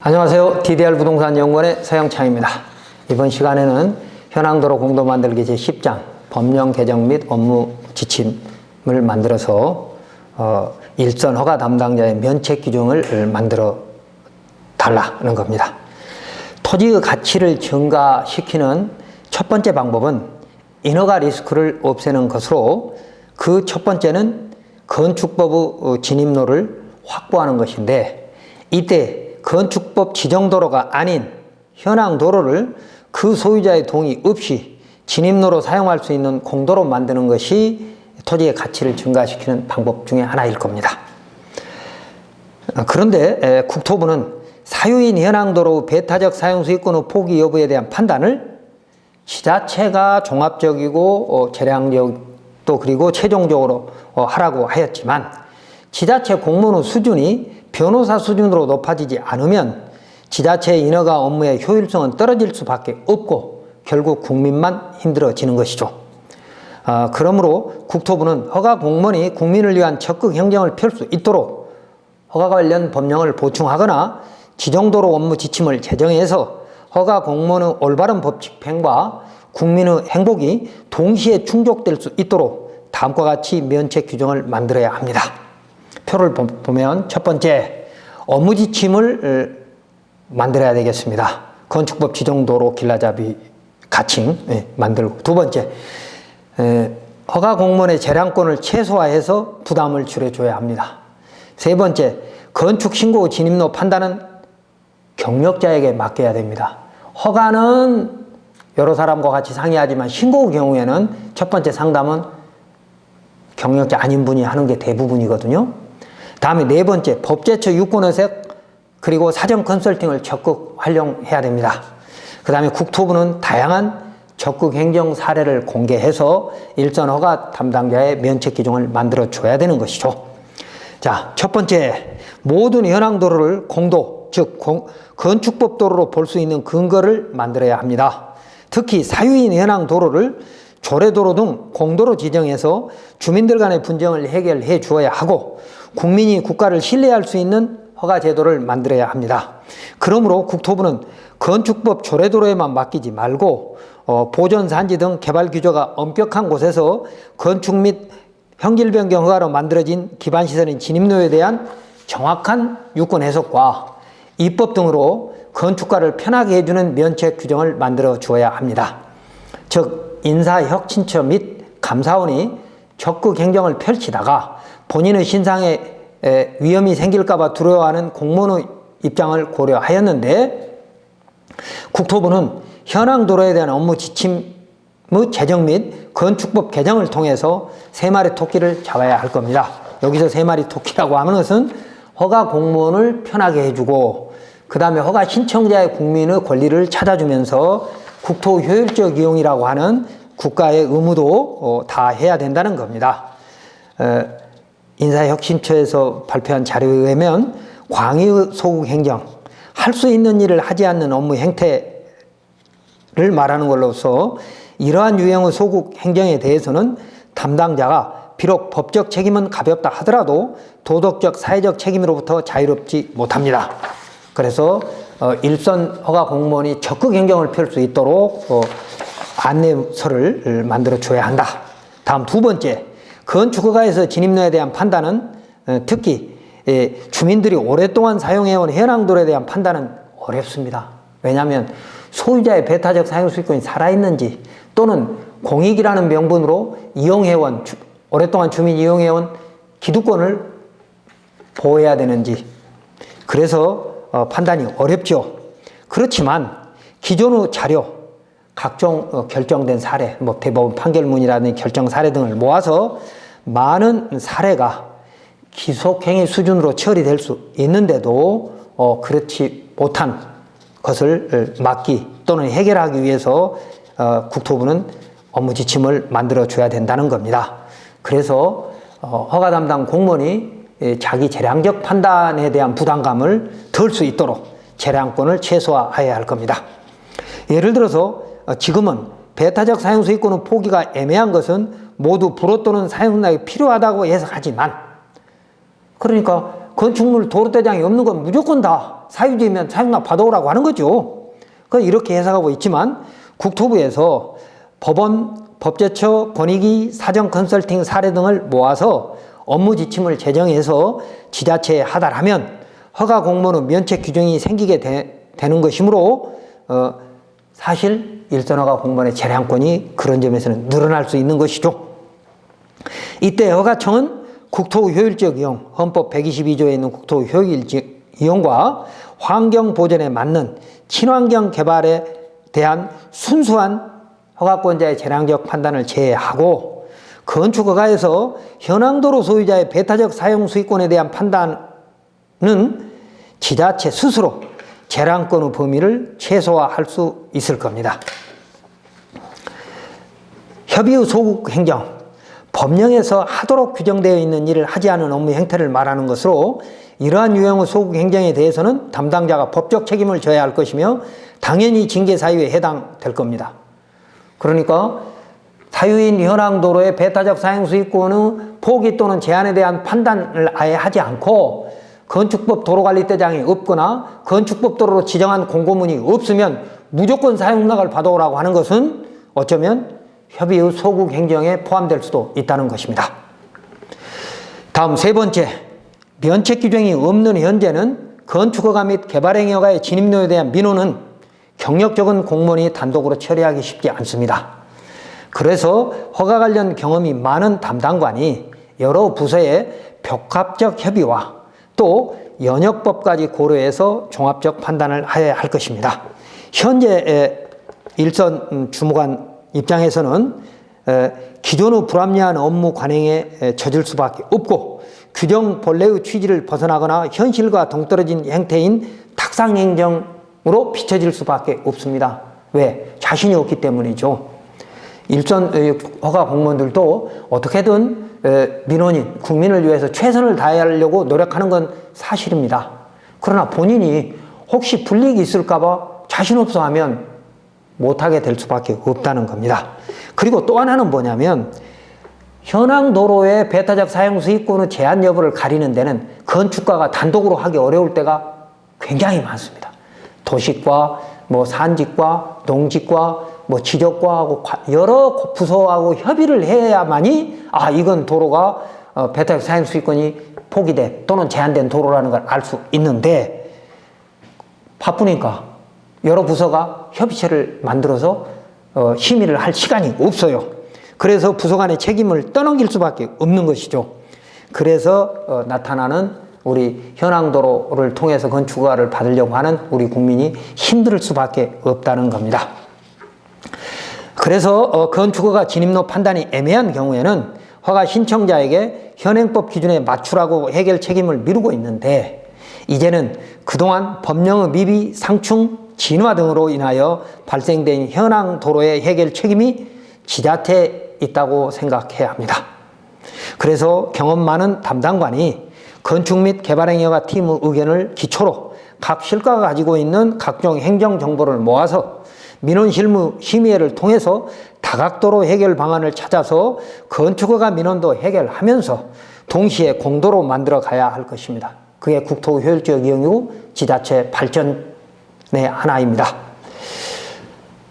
안녕하세요. DDR 부동산 연구원의 서영창입니다. 이번 시간에는 현황도로 공도 만들기 제10장 법령 개정 및 업무 지침을 만들어서 일선 허가 담당자의 면책 규정을 만들어 달라는 겁니다. 토지의 가치를 증가시키는 첫 번째 방법은 인허가 리스크를 없애는 것으로, 그 첫 번째는 건축법의 진입로를 확보하는 것인데, 이때 건축법 지정도로가 아닌 현황 도로를 그 소유자의 동의 없이 진입로로 사용할 수 있는 공도로 만드는 것이 토지의 가치를 증가시키는 방법 중에 하나일 겁니다. 그런데 국토부는 사유인 현황 도로 배타적 사용 수익권의 포기 여부에 대한 판단을 지자체가 종합적이고 재량적 또 그리고 최종적으로 하라고 하였지만, 지자체 공무원의 수준이 변호사 수준으로 높아지지 않으면 지자체의 인허가 업무의 효율성은 떨어질 수밖에 없고 결국 국민만 힘들어지는 것이죠. 그러므로 국토부는 허가 공무원이 국민을 위한 적극 행정을 펼 수 있도록 허가 관련 법령을 보충하거나 지정도로 업무 지침을 제정해서 허가 공무원의 올바른 법 집행과 국민의 행복이 동시에 충족될 수 있도록 다음과 같이 면책 규정을 만들어야 합니다. 표를 보면 첫 번째, 업무 지침을 만들어야 되겠습니다. 건축법 지정도로 길라잡이 가칭 만들고, 두 번째, 허가 공무원의 재량권을 최소화해서 부담을 줄여줘야 합니다. 세 번째, 건축 신고 진입로 판단은 경력자에게 맡겨야 됩니다. 허가는 여러 사람과 같이 상의하지만 신고 경우에는 첫 번째 상담은 경력자 아닌 분이 하는 게 대부분이거든요. 다음에 네 번째, 법제처 유권의색 그리고 사전 컨설팅을 적극 활용해야 됩니다. 그 다음에 국토부는 다양한 적극 행정 사례를 공개해서 일선 허가 담당자의 면책 규정을 만들어 줘야 되는 것이죠. 자, 첫 번째, 모든 현황 도로를 공도, 즉 건축법 도로로 볼 수 있는 근거를 만들어야 합니다. 특히 사유인 현황 도로를 조례도로 등 공도로 지정해서 주민들 간의 분쟁을 해결해 주어야 하고, 국민이 국가를 신뢰할 수 있는 허가 제도를 만들어야 합니다. 그러므로 국토부는 건축법 조례도로에만 맡기지 말고 보존산지 등 개발 규제가 엄격한 곳에서 건축 및 형질 변경 허가로 만들어진 기반시설인 진입로에 대한 정확한 유권 해석과 입법 등으로 건축가를 편하게 해주는 면책 규정을 만들어 주어야 합니다. 즉, 인사혁신처 및 감사원이 적극 행정을 펼치다가 본인의 신상에 위험이 생길까봐 두려워하는 공무원의 입장을 고려하였는데, 국토부는 현황 도로에 대한 업무 지침의 제정 및 건축법 개정을 통해서 세 마리 토끼를 잡아야 할 겁니다. 여기서 세 마리 토끼라고 하는 것은 허가 공무원을 편하게 해주고, 그 다음에 허가 신청자의 국민의 권리를 찾아주면서 국토 효율적 이용이라고 하는 국가의 의무도 다 해야 된다는 겁니다. 인사혁신처에서 발표한 자료에 의하면 광의 소극 행정, 할 수 있는 일을 하지 않는 업무 행태를 말하는 걸로서 이러한 유형의 소극 행정에 대해서는 담당자가 비록 법적 책임은 가볍다 하더라도 도덕적, 사회적 책임으로부터 자유롭지 못합니다. 그래서 일선 허가 공무원이 적극 행정을 펼 수 있도록 안내서를 만들어 줘야 한다. 다음 두 번째, 건축허가에서 진입로에 대한 판단은 특히 주민들이 오랫동안 사용해온 현황도로에 대한 판단은 어렵습니다. 왜냐하면 소유자의 배타적 사용수익권이 살아있는지, 또는 공익이라는 명분으로 이용해온, 오랫동안 주민이 이용해온 기득권을 보호해야 되는지, 그래서 판단이 어렵죠. 그렇지만 기존의 자료, 각종 결정된 사례, 대법원 판결문이라든지 결정 사례 등을 모아서 많은 사례가 기속행위 수준으로 처리될 수 있는데도 그렇지 못한 것을 막기 또는 해결하기 위해서 국토부는 업무 지침을 만들어 줘야 된다는 겁니다. 그래서 허가 담당 공무원이 자기 재량적 판단에 대한 부담감을 덜 수 있도록 재량권을 최소화해야 할 겁니다. 예를 들어서 지금은 배타적 사용수익권의 포기가 애매한 것은 모두 불호 또는 사용락이 필요하다고 해석하지만, 그러니까 건축물 도로대장이 없는 건 무조건 다 사유지면 사용납 받아오라고 하는 거죠. 이렇게 해석하고 있지만 국토부에서 법원, 법제처, 권익위, 사정 컨설팅 사례 등을 모아서 업무 지침을 제정해서 지자체에 하달하면 허가 공모는 면책 규정이 생기게 되는 것이므로 사실 일선허가 공무원의 재량권이 그런 점에서는 늘어날 수 있는 것이죠. 이때 허가청은 국토 효율적 이용, 헌법 122조에 있는 국토 효율적 이용과 환경 보전에 맞는 친환경 개발에 대한 순수한 허가권자의 재량적 판단을 제외하고 건축허가에서 현황도로 소유자의 배타적 사용 수익권에 대한 판단은 지자체 스스로 재량권의 범위를 최소화할 수 있을 겁니다. 협의의 소극 행정, 법령에서 하도록 규정되어 있는 일을 하지 않은 업무 행태를 말하는 것으로 이러한 유형의 소극 행정에 대해서는 담당자가 법적 책임을 져야 할 것이며 당연히 징계 사유에 해당될 겁니다. 그러니까 사유인 현황도로의 배타적 사용 수익권의 포기 또는 제한에 대한 판단을 아예 하지 않고 건축법 도로관리대장이 없거나 건축법 도로로 지정한 공고문이 없으면 무조건 사용락을 받아오라고 하는 것은 어쩌면 협의의 소극 행정에 포함될 수도 있다는 것입니다. 다음 세 번째, 면책 규정이 없는 현재는 건축허가 및 개발행위허가의 진입로에 대한 민원은 경력적인 공무원이 단독으로 처리하기 쉽지 않습니다. 그래서 허가 관련 경험이 많은 담당관이 여러 부서의 벽합적 협의와 또 연역법까지 고려해서 종합적 판단을 해야 할 것입니다. 현재 일선 주무관 입장에서는 기존의 불합리한 업무 관행에 젖을 수밖에 없고 규정 본래의 취지를 벗어나거나 현실과 동떨어진 행태인 탁상행정으로 비춰질 수밖에 없습니다. 왜? 자신이 없기 때문이죠. 일선 허가 공무원들도 어떻게든 민원인, 국민을 위해서 최선을 다하려고 노력하는 건 사실입니다. 그러나 본인이 혹시 불이익이 있을까봐 자신 없어 하면 못하게 될 수밖에 없다는 겁니다. 그리고 또 하나는 뭐냐면 현황도로의 배타적 사용 수익권의 제한 여부를 가리는 데는 건축가가 단독으로 하기 어려울 때가 굉장히 많습니다. 도시과, 산직과, 농직과, 지적과하고 여러 부서하고 협의를 해야만이 이건 도로가 배타적 사용 수익권이 포기돼 또는 제한된 도로라는 걸 알 수 있는데 바쁘니까 여러 부서가 협의체를 만들어서 심의를 할 시간이 없어요. 그래서 부서 간의 책임을 떠넘길 수밖에 없는 것이죠. 그래서 나타나는 우리 현황도로를 통해서 건축허가를 받으려고 하는 우리 국민이 힘들 수밖에 없다는 겁니다. 그래서 건축허가 진입로 판단이 애매한 경우에는 허가 신청자에게 현행법 기준에 맞추라고 해결 책임을 미루고 있는데 이제는 그동안 법령의 미비, 상충, 진화 등으로 인하여 발생된 현황도로의 해결 책임이 지자체에 있다고 생각해야 합니다. 그래서 경험 많은 담당관이 건축 및 개발행위허가 팀의 의견을 기초로 각 실과가 가지고 있는 각종 행정 정보를 모아서 민원 실무 심의회를 통해서 다각도로 해결 방안을 찾아서 건축허가 민원도 해결하면서 동시에 공도로 만들어 가야 할 것입니다. 그게 국토 효율적 이용이고 지자체 발전의 하나입니다.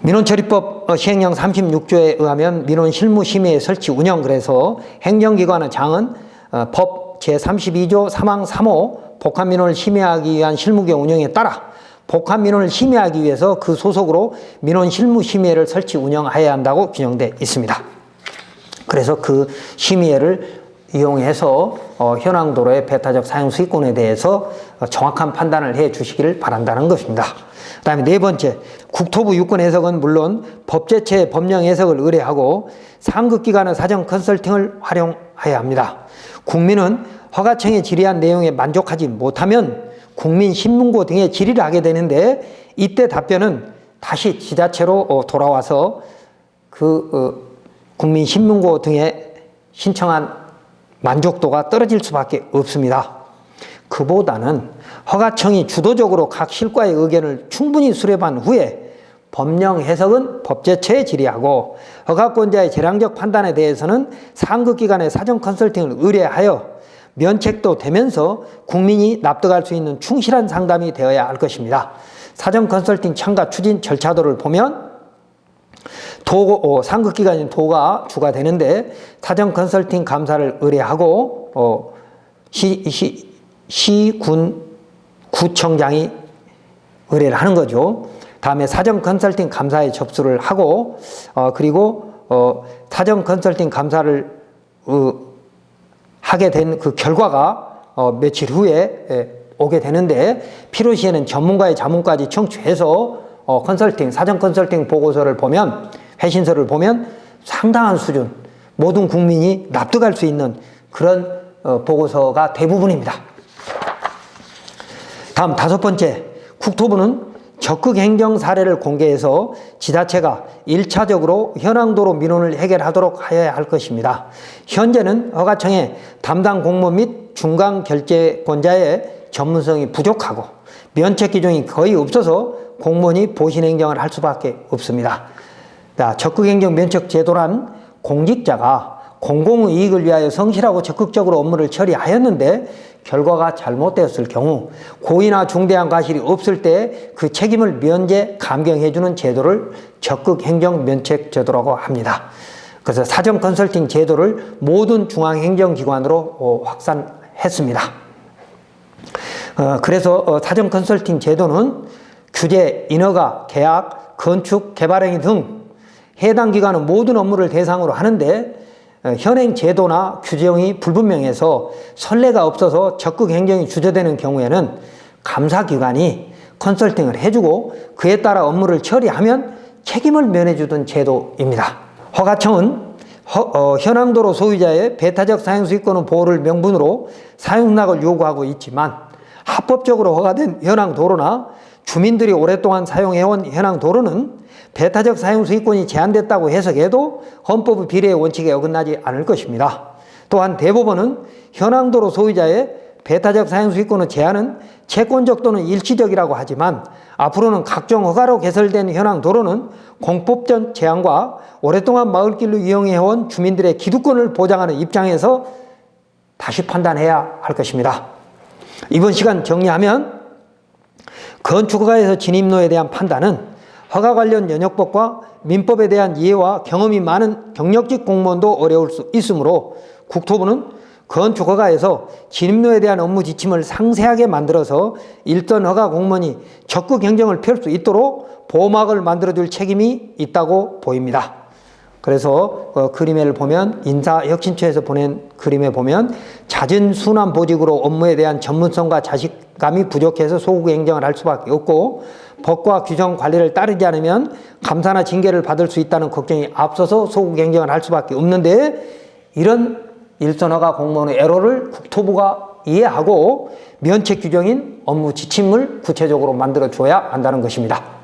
민원처리법 시행령 36조에 의하면 민원실무심의회 설치 운영, 그래서 행정기관의 장은 법 제32조 3항 3호 복합민원을 심의하기 위한 실무계 운영에 따라 복합민원을 심의하기 위해서 그 소속으로 민원실무심의회를 설치 운영해야 한다고 규정되어 있습니다. 그래서 그 심의회를 이용해서 현황도로의 배타적 사용 수익권에 대해서 정확한 판단을 해 주시기를 바란다는 것입니다. 그 다음에 네 번째, 국토부 유권 해석은 물론 법제처의 법령 해석을 의뢰하고 상급기관의 사정 컨설팅을 활용해야 합니다. 국민은 허가청에 질의한 내용에 만족하지 못하면 국민신문고 등에 질의를 하게 되는데 이때 답변은 다시 지자체로 돌아와서 국민신문고 등에 신청한 만족도가 떨어질 수밖에 없습니다. 그보다는 허가청이 주도적으로 각 실과의 의견을 충분히 수렴한 후에 법령 해석은 법제처에 질의하고 허가권자의 재량적 판단에 대해서는 상급기관의 사정 컨설팅을 의뢰하여 면책도 되면서 국민이 납득할 수 있는 충실한 상담이 되어야 할 것입니다. 사전 컨설팅 참가 추진 절차도를 보면 상급기관인 도가 주가 되는데 사전 컨설팅 감사를 의뢰하고 구청장이 의뢰를 하는 거죠. 다음에 사전 컨설팅 감사에 접수를 하고 그리고 사전 컨설팅 감사를 하게 된 그 결과가 며칠 후에 오게 되는데 필요시에는 전문가의 자문까지 청취해서 사전 컨설팅 보고서를 보면 회신서를 보면 상당한 수준 모든 국민이 납득할 수 있는 그런 보고서가 대부분입니다. 다음 5번째, 국토부는 적극 행정 사례를 공개해서 지자체가 1차적으로 현황도로 민원을 해결하도록 하여야 할 것입니다. 현재는 허가청의 담당 공무원 및 중간 결재권자의 전문성이 부족하고 면책 기준이 거의 없어서 공무원이 보신 행정을 할 수밖에 없습니다. 적극 행정 면책 제도란 공직자가 공공의 이익을 위하여 성실하고 적극적으로 업무를 처리하였는데 결과가 잘못되었을 경우 고의나 중대한 과실이 없을 때 그 책임을 면제 감경해주는 제도를 적극 행정 면책 제도라고 합니다. 그래서 사전 컨설팅 제도를 모든 중앙행정기관으로 확산했습니다. 그래서 사전 컨설팅 제도는 규제, 인허가, 계약, 건축, 개발행위 등 해당 기관은 모든 업무를 대상으로 하는데 현행 제도나 규정이 불분명해서 선례가 없어서 적극 행정이 주저되는 경우에는 감사기관이 컨설팅을 해주고 그에 따라 업무를 처리하면 책임을 면해주던 제도입니다. 허가청은 현황도로 소유자의 배타적 사용수익권 보호를 명분으로 사용락을 요구하고 있지만 합법적으로 허가된 현황도로나 주민들이 오랫동안 사용해온 현황도로는 배타적 사용수익권이 제한됐다고 해석해도 헌법의 비례의 원칙에 어긋나지 않을 것입니다. 또한 대법원은 현황도로 소유자의 배타적 사용수익권의 제한은 채권적 또는 일시적이라고 하지만 앞으로는 각종 허가로 개설된 현황도로는 공법적 제한과 오랫동안 마을길로 이용해온 주민들의 기득권을 보장하는 입장에서 다시 판단해야 할 것입니다. 이번 시간 정리하면 건축허가에서 진입로에 대한 판단은 허가 관련 연역법과 민법에 대한 이해와 경험이 많은 경력직 공무원도 어려울 수 있으므로 국토부는 건축허가에서 진입로에 대한 업무 지침을 상세하게 만들어서 일선 허가 공무원이 적극 행정을 펼 수 있도록 보호막을 만들어줄 책임이 있다고 보입니다. 그래서 그림을 보면 인사혁신처에서 보낸 그림에 보면 잦은 순환 보직으로 업무에 대한 전문성과 자신감이 부족해서 소극 행정을 할 수밖에 없고 법과 규정 관리를 따르지 않으면 감사나 징계를 받을 수 있다는 걱정이 앞서서 소극 행정을 할 수밖에 없는데 이런 일선허가 공무원의 애로를 국토부가 이해하고 면책 규정인 업무 지침을 구체적으로 만들어 줘야 한다는 것입니다.